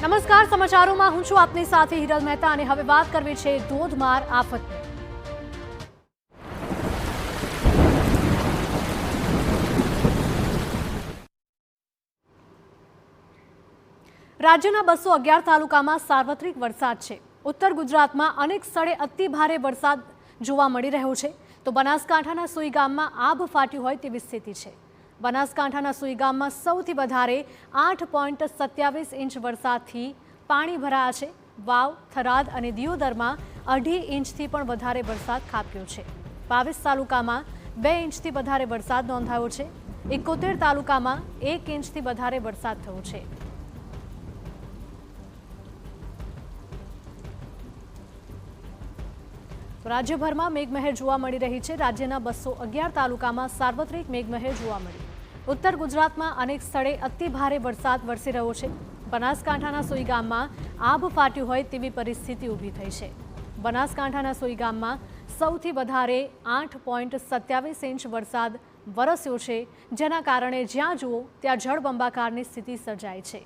નમસ્કાર, સમાચારોમાં હું છું આપની સાથે હિરલ મહેતા અને હવે વાત કરવી છે ધોધમાર આફતની। રાજ્યના 211 તાલુકામાં સાર્વત્રિક વરસાદ છે। ઉત્તર ગુજરાતમાં અનેક સ્થળે અતિ ભારે વરસાદ જોવા મળી રહ્યો છે, તો બનાસકાંઠાના સુઈ ગામમાં આભ ફાટ્યું હોય તેવી સ્થિતિ છે। બનાસકાંઠાના સુઈ ગામમાં સૌથી વધારે 8.27 ઇંચ વરસાદથી પાણી ભરાયા છે। વાવ, થરાદ અને દિયોદરમાં 2.5 ઇંચથી પણ વધારે વરસાદ ખાબક્યો છે। 22 તાલુકામાં 2 ઇંચથી વધારે વરસાદ નોંધાયો છે। 71 તાલુકામાં 1 ઇંચથી વધારે વરસાદ થયો છે। રાજ્યભરમાં મેઘમહેર જોવા મળી રહી છે। રાજ્યના 211 તાલુકામાં સાર્વત્રિક મેઘમહેર જોવા મળી। ઉત્તર ગુજરાતમાં અનેક સ્થળે અતિ ભારે વરસાદ વરસી રહ્યો છે। બનાસકાંઠાના સુઈ ગામમાં આભ ફાટ્યું હોય તેવી પરિસ્થિતિ ઊભી થઈ છે। બનાસકાંઠાના સુઈ ગામમાં સૌથી વધારે 8.27 ઇંચ વરસાદ વરસ્યો છે, જેના કારણે જ્યાં જુઓ ત્યાં જળબંબાકારની સ્થિતિ સર્જાઈ છે।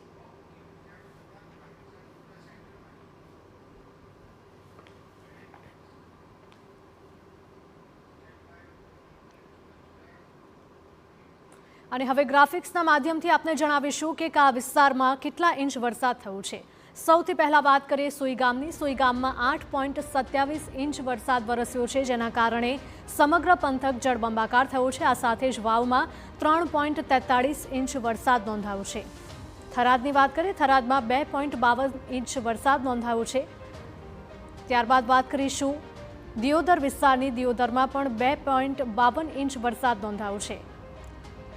અને હવે ગ્રાફિક્સના માધ્યમથી આપને જણાવીશું કે કયા વિસ્તારમાં કેટલા ઇંચ વરસાદ થયો છે। સૌથી પહેલા વાત કરીએ સુઈ ગામની। સુઈ ગામમાં 8.27 ઇંચ વરસાદ વરસ્યો છે, જેના કારણે સમગ્ર પંથક જળબંબાકાર થયો છે। આ સાથે જ વાવમાં 3.43 ઇંચ વરસાદ નોંધાયો છે। થરાદની વાત કરીએ, થરાદમાં 2.52 ઇંચ વરસાદ નોંધાયો છે। ત્યારબાદ વાત કરીશું દિયોદર વિસ્તારની। દિયોદરમાં પણ 2.52 ઇંચ વરસાદ નોંધાયો છે।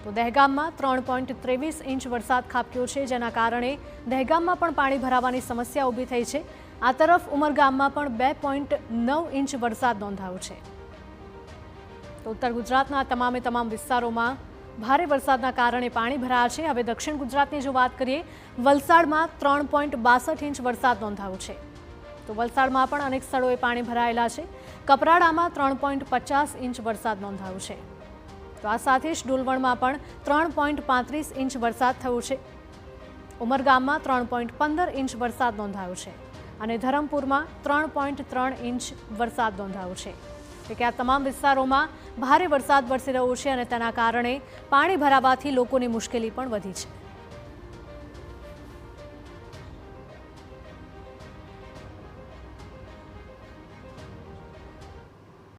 તો દહેગામમાં 3.23 ઇંચ વરસાદ ખાબક્યો છે, જેના કારણે દહેગામમાં પણ પાણી ભરાવાની સમસ્યા ઊભી થઈ છે। આ તરફ ઉમરગામમાં પણ 2.9 ઇંચ વરસાદ નોંધાયો છે। તો ઉત્તર ગુજરાતના તમામ વિસ્તારોમાં ભારે વરસાદના કારણે પાણી ભરાયા છે। હવે દક્ષિણ ગુજરાતની જો વાત કરીએ, વલસાડમાં 3.62 ઇંચ વરસાદ નોંધાયો છે। તો વલસાડમાં પણ અનેક સ્થળોએ પાણી ભરાયેલા છે। કપરાડામાં 3.50 ઇંચ વરસાદ નોંધાયો છે। તો આ સાથે જ ડોલવણમાં પણ 3.35 ઇંચ વરસાદ થયો છે। ઉમરગામમાં 3.15 ઇંચ વરસાદ નોંધાયો છે અને ધરમપુરમાં 3.3 ઇંચ વરસાદ નોંધાયો છે। એટલે કે આ તમામ વિસ્તારોમાં ભારે વરસાદ વરસી રહ્યો છે અને તેના કારણે પાણી ભરાવાથી લોકોની મુશ્કેલી પણ વધી છે।